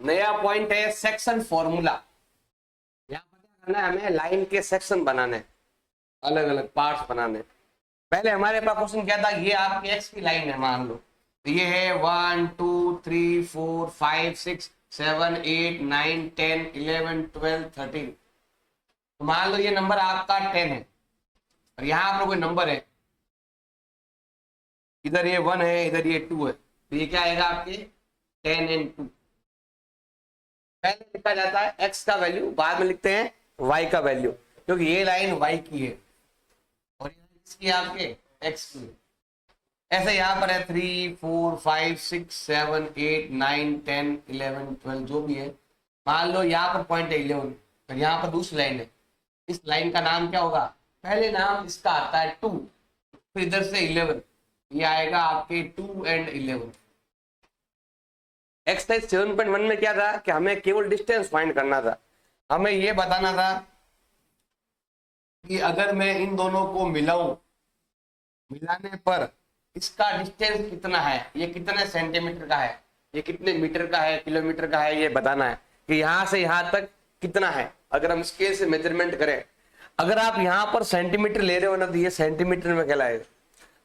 नया पॉइंट है section formula. यहाँ पर क्या करना है, हमें लाइन के सेक्शन बनाने, अलग अलग पार्ट्स बनाने। पहले हमारे पास क्वेश्चन क्या था, ये आपकी एक्स की लाइन है मान लो, तो ये है 1 2 3 4 5 6 7 8 9 10 11 12 13। तो मान लो ये नंबर आपका 10 है और यहाँ पर कोई नंबर है, इधर ये 1 है इधर ये 2 है, तो ये क्या आएगा आपके 10 and 2। पहले लिखा जाता है x का वैल्यू, बाद में लिखते हैं y का वैल्यू, क्योंकि ये लाइन y की है और ये किसकी है आपके x की। ऐसे यहाँ पर है 3 4 5 6 7 8 9 10 11 12 जो भी है। मान लो यहाँ पर पॉइंट है 11 और यहाँ पर दूसरी लाइन है, इस लाइन का नाम क्या होगा, पहले नाम इसका आता है 2, फिर इधर से 11, ये आएगा आपके 2 and 11। एक्सरसाइज 7.1 में क्या था कि हमें केवल डिस्टेंस फाइंड करना था। हमें ये बताना था कि अगर मैं इन दोनों को मिलाऊं, मिलाने पर इसका डिस्टेंस कितना है, ये कितने सेंटीमीटर का है, ये कितने मीटर का है, किलोमीटर का है, ये बताना है कि यहाँ से यहाँ तक कितना है। अगर हम स्केल से मेजरमेंट करें, अगर आप यहाँ पर सेंटीमीटर ले रहे हो ना तो ये सेंटीमीटर में कहलाएगा,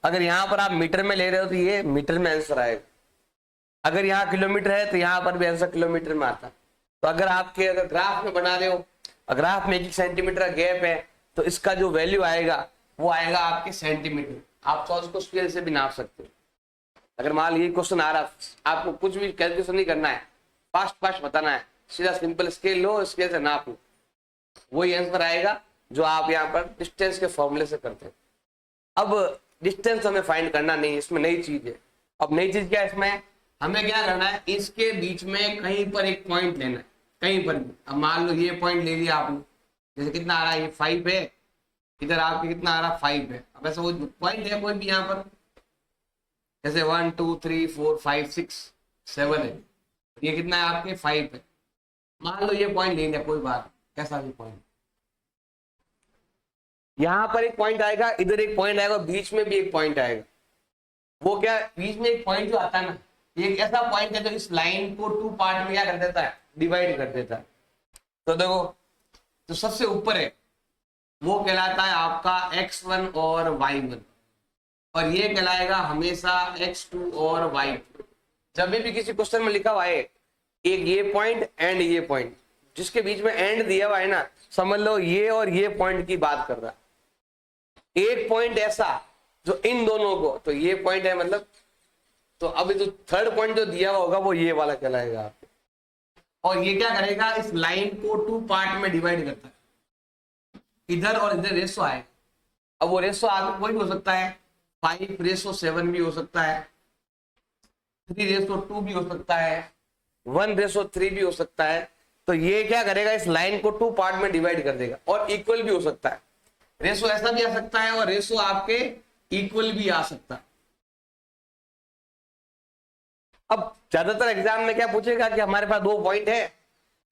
अगर यहाँ पर आप मीटर में ले रहे हो तो ये मीटर में आंसर आएगा, अगर यहाँ किलोमीटर है तो यहाँ पर भी आंसर किलोमीटर में आता। तो अगर आपके अगर ग्राफ में बना रहे हो, ग्राफ में 1 सेंटीमीटर का गैप है तो इसका जो वैल्यू आएगा वो आएगा आपके सेंटीमीटर। आप तो उसको स्केल से भी नाप सकते हो। अगर मान लीजिए क्वेश्चन आ रहा, आपको कुछ भी कैलकुलेशन नहीं करना है, फास्ट फास्ट बताना है, सीधा सिंपल स्केल लो, स्केल से नाप लो, वही आंसर आएगा जो आप यहाँ पर डिस्टेंस के फॉर्मूले से करते हैं। अब डिस्टेंस हमें फाइंड करना नहीं है, इसमें नई चीज है। अब नई चीज क्या है, इसमें हमें क्या करना है, इसके बीच में कहीं पर एक पॉइंट लेना है, कहीं पर भी। अब मान लो ये पॉइंट ले लिया आपने, जैसे कितना आ रहा है, ये 5 है, इधर आपके कितना आ रहा है 5 है। अब ऐसा वो पॉइंट है कोई भी यहाँ पर, जैसे 1 2 3 4 5 6 7 है, ये कितना है आपके 5 है। मान लो ये पॉइंट ले लिया, कोई बात, कैसा भी पॉइंट, यहाँ पर एक पॉइंट आएगा, इधर एक पॉइंट आएगा, बीच में भी एक पॉइंट आएगा। वो क्या, बीच में एक पॉइंट जो आता है ना, एक ऐसा पॉइंट है जो इस लाइन को 2 पार्ट में क्या कर देता है, डिवाइड कर देता है। तो देखो, तो सबसे ऊपर है वो कहलाता है आपका x1 और y1, और ये कहलाएगा हमेशा x2 और y2। जब भी किसी क्वेश्चन में लिखा हुआ है एक ये पॉइंट एंड ये पॉइंट, जिसके बीच में एंड दिया हुआ है ना, समझ लो ये और ये पॉइंट की बात कर रहा है। एक पॉइंट ऐसा जो इन दोनों को, तो ये पॉइंट है मतलब, तो अभी जो थर्ड पॉइंट जो दिया हुआ होगा वो ये वाला कहलाएगा आपको। और ये क्या करेगा, इस लाइन को 2 पार्ट में डिवाइड करता है, इधर और इधर रेशो आएगा। अब वो रेशो आगे कोई भी हो सकता है, 5:7 भी हो सकता है, 3:2 भी हो सकता है, 1:3 भी हो सकता है। तो ये क्या करेगा, इस लाइन को 2 पार्ट में डिवाइड कर देगा। और इक्वल भी हो सकता है, रेशो ऐसा भी आ सकता है और रेशो आपके इक्वल भी आ सकता है। अब ज्यादातर एग्जाम में क्या पूछेगा कि हमारे पास 2 पॉइंट है,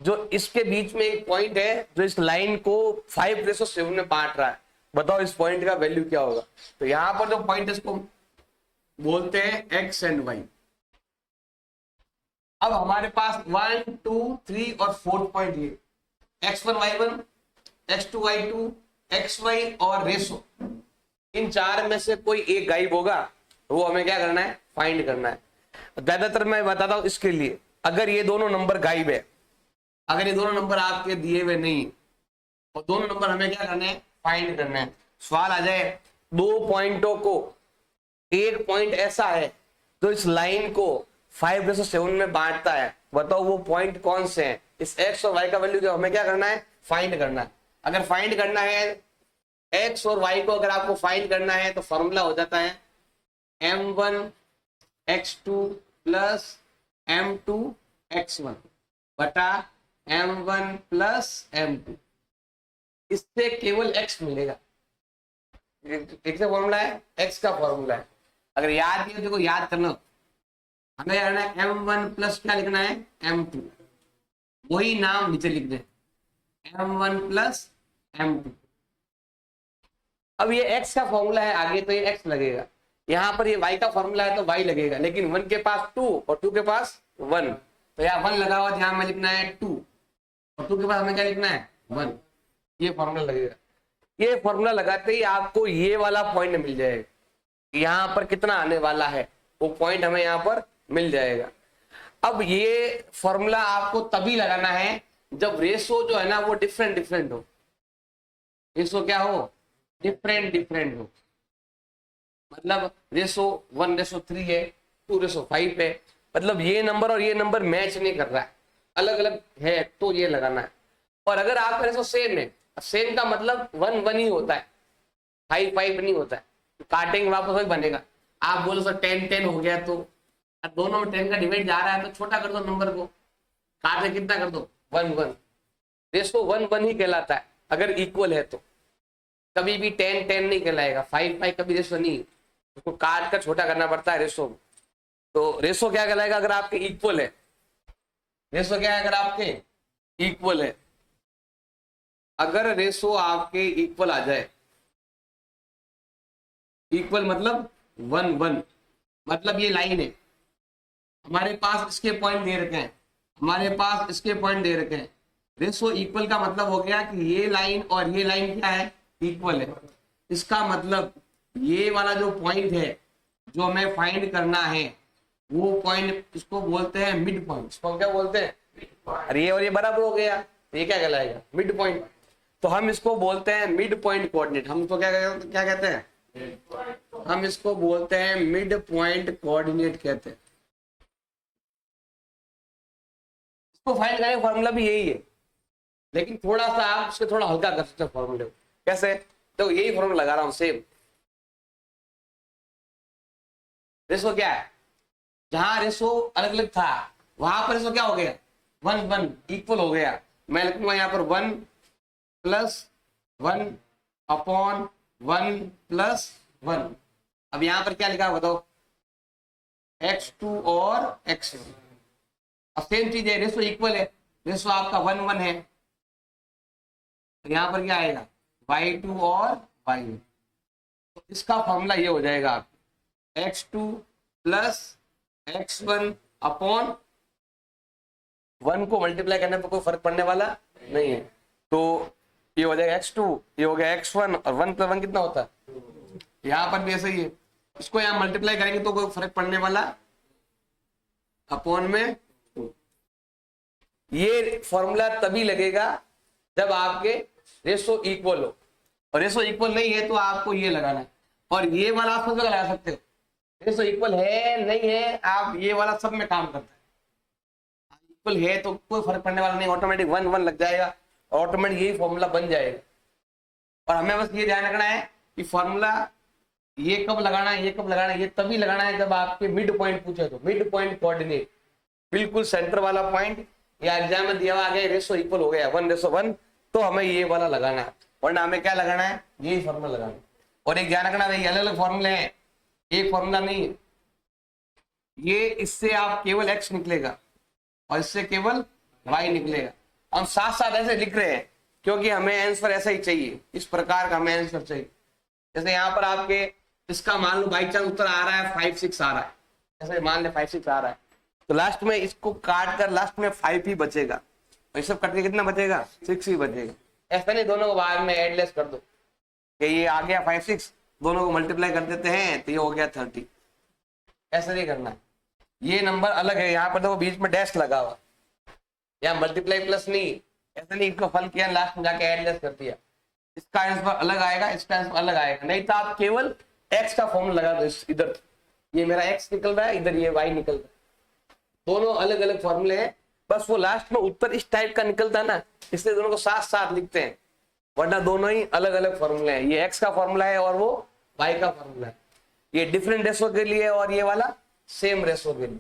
जो इसके बीच में एक पॉइंट है जो इस लाइन को 5:7 में बांट रहा है, बताओ इस पॉइंट का वैल्यू क्या होगा। तो यहां पर जो पॉइंट है इसको बोलते हैं एक्स एंड वाई। अब हमारे पास 1 2 3 और 4 पॉइंट ये x1 y1 x2 y2 xy और रेशो, इन 4 में से कोई एक गायब होगा, वो हमें क्या करना है, फाइंड करना है। ज्यादातर मैं बताता हूं इसके लिए, अगर ये दोनों नंबर गायब है, अगर ये दोनों नंबर आपके दिए हुए नहीं, और दोनों नंबर हमें क्या करना है, फाइंड करना है। सवाल आ जाए 2 पॉइंटों को, एक पॉइंट ऐसा है जो इस लाइन को 5:7 में बांटता है, बताओ वो पॉइंट कौन से हैं। इस x और y का वैल्यू हमें क्या करना है, फाइंड करना है। अगर फाइंड करना है x और y को, अगर आपको फाइंड करना है तो फॉर्मूला हो जाता है m1 x2 plus m2 x1 बटा m1 प्लस m2। इससे केवल x मिलेगा। एक से फॉर्मूला है, x का फॉर्मूला है। अगर याद नहीं हो तो याद करना, हमें करना है m1 प्लस क्या लिखना है, m2, वही नाम नीचे लिख दे, m1 प्लस m2। अब ये x का फॉर्मूला है आगे, तो ये x लगेगा। यहाँ पर ये y का फॉर्मूला है तो y लगेगा, लेकिन 1 के पास 2 और 2 के पास 1, तो यहाँ 1 लगा हुआ, यहाँ में लिखना है 2 और 2 के बाद हमें क्या लिखना है 1। ये फॉर्मूला लगेगा। ये फॉर्मूला लगाते ही आपको ये वाला पॉइंट मिल जाएगा, यहाँ पर कितना आने वाला है वो पॉइंट हमें यहाँ पर मिल जाएगा। अब ये फॉर्मूला आपको तभी लगाना है जब रेशो जो है ना वो डिफरेंट डिफरेंट हो। रेशो क्या हो, डिफरेंट डिफरेंट हो। मतलब रेशो 1:3 है, 2:5 है, मतलब ये नंबर और ये नंबर मैच नहीं कर रहा है, अलग अलग है, तो ये लगाना है। और अगर आपका रेशो सेम है, सेम का मतलब 1:1 ही होता है, 5:5 नहीं होता है, तो काटेंगे वापस वही बनेगा। आप बोलो सर 10:10 हो गया, तो दोनों में 10 का डिवाइड जा रहा है तो छोटा कर दो नंबर को, काटे कितना कर दो 1:1। रेशो 1:1 ही कहलाता है अगर इक्वल है तो, कभी भी 10:10 नहीं कहलाएगा, 5:5 कभी रेशो नहीं, उसको काट कर छोटा करना पड़ता है रेशो। तो रेशो क्या कहलाएगा अगर आपके इक्वल है, रेशो क्या है अगर आपके इक्वल है। अगर रेशो आपके इक्वल आ जाए, इक्वल मतलब 1:1, मतलब ये लाइन है, हमारे पास इसके पॉइंट दे रखे हैं, हमारे पास इसके पॉइंट दे रखे हैं। रेशो इक्वल का मतलब हो गया कि ये लाइन और ये लाइन क्या है, इक्वल है। इसका मतलब ये वाला जो पॉइंट है जो हमें फाइंड करना है वो पॉइंट, इसको बोलते हैं मिड पॉइंट। इसको क्या बोलते हैं, अरे ये और ये बराबर हो गया, ये क्या कहलाएगा, मिड पॉइंट। तो हम इसको बोलते हैं मिड पॉइंट कोऑर्डिनेट। हम इसको क्या कहते हैं, हम इसको बोलते हैं मिड पॉइंट कोऑर्डिनेट कहते हैं। इसको फाइंड करने का फॉर्मूला भी यही है, लेकिन थोड़ा सा आप उसको थोड़ा हल्का कर सकते हो फॉर्मूले को। कैसे, तो यही फॉर्मूला लगा रहा हूं सेम। रेशो क्या है, जहां रेशो अलग अलग था वहां पर रेशो क्या हो गया, 1:1 इक्वल हो गया। मैं लिखूंगा यहाँ पर 1+1/1+1। अब यहाँ पर क्या लिखा बताओ, x2 और x1। अब सेम चीज है, रेशो इक्वल है, रेशो आपका 1:1 है, तो यहाँ पर क्या आएगा y2 और y1। तो इसका फॉर्मूला ये हो जाएगा आपका x2 + x1/1 को मल्टीप्लाई करने पर कोई फर्क पड़ने वाला नहीं है। तो ये हो जाएगा x2, ये हो गया x1 और 1 + 1 कितना होता है, यहाँ पर भी ऐसा ही है। इसको यहाँ मल्टीप्लाई करेंगे तो कोई फर्क पड़ने वाला अपॉन में। ये फॉर्मूला तभी लगेगा जब आपके रेशो इक्वल हो, और रेशो इक्वल नहीं है तो आपको ये लगाना है। और ये वाला आप सब लगा सकते हो, रेशो इक्वल है नहीं है, आप ये वाला सब में काम करता है। इक्वल है तो कोई फर्क पड़ने वाला नहीं, ऑटोमेटिक 1:1 लग जाएगा, ऑटोमेटिक यही फॉर्मूला बन जाएगा। और हमें बस ये ध्यान रखना है कि फॉर्मूला ये कब लगाना है, ये कब लगाना है, ये तभी लगाना है जब आपके मिड पॉइंट पूछे तो। मिड पॉइंट कोऑर्डिनेट, बिल्कुल सेंटर वाला पॉइंट, या एग्जाम में दिया हुआ आ गया रेशो इक्वल हो गया 1:1, तो हमें ये वाला लगाना है, वरना हमें क्या लगाना है, यही फॉर्मूला लगाना है। और एक ध्यान रखना, भाई अलग अलग फॉर्मूले हैं, एक फॉर्मूला नहीं है। ये इससे आप केवल x निकलेगा और इससे केवल y निकलेगा। हम साथ साथ ऐसे लिख रहे हैं क्योंकि हमें आंसर ऐसा ही चाहिए, इस प्रकार का हमें आंसर चाहिए। जैसे यहाँ पर आपके इसका मान लो बाई चांस उत्तर आ रहा है 5-6 आ रहा है, जैसे मान ले 5-6 आ रहा है, तो लास्ट में इसको काट कर लास्ट में 5 ही बचेगा, और सब कट के कितना बचेगा, 6 ही बचेगा। ऐसा नहीं दोनों को बाद में एडलेस कर दो कि ये आ गया 5-6, दोनों को मल्टीप्लाई कर देते हैं तो ये हो गया 30। ऐसा नहीं करना है, ये नंबर अलग है। यहाँ पर देखो बीच में डैश लगा हुआ, यहाँ मल्टीप्लाई प्लस नहीं, ऐसा नहीं इसको फल किया लास्ट में जाके एडलेस कर दिया। इसका आंसर अलग आएगा, इसका आंसर अलग आएगा। नहीं तो आप केवल x का फॉर्मूला लगा दो, इधर ये मेरा x निकल रहा है, इधर ये y निकल रहा है, दोनों अलग अलग फॉर्मूले हैं। बस वो लास्ट में उत्तर इस टाइप का निकलता है ना, इसलिए दोनों को साथ साथ लिखते हैं, वरना दोनों ही अलग अलग फॉर्मूले हैं। ये x का फॉर्मूला है और वो y का फॉर्मूला है। ये डिफरेंट रेशो के लिए और ये वाला सेम रेशो के लिए।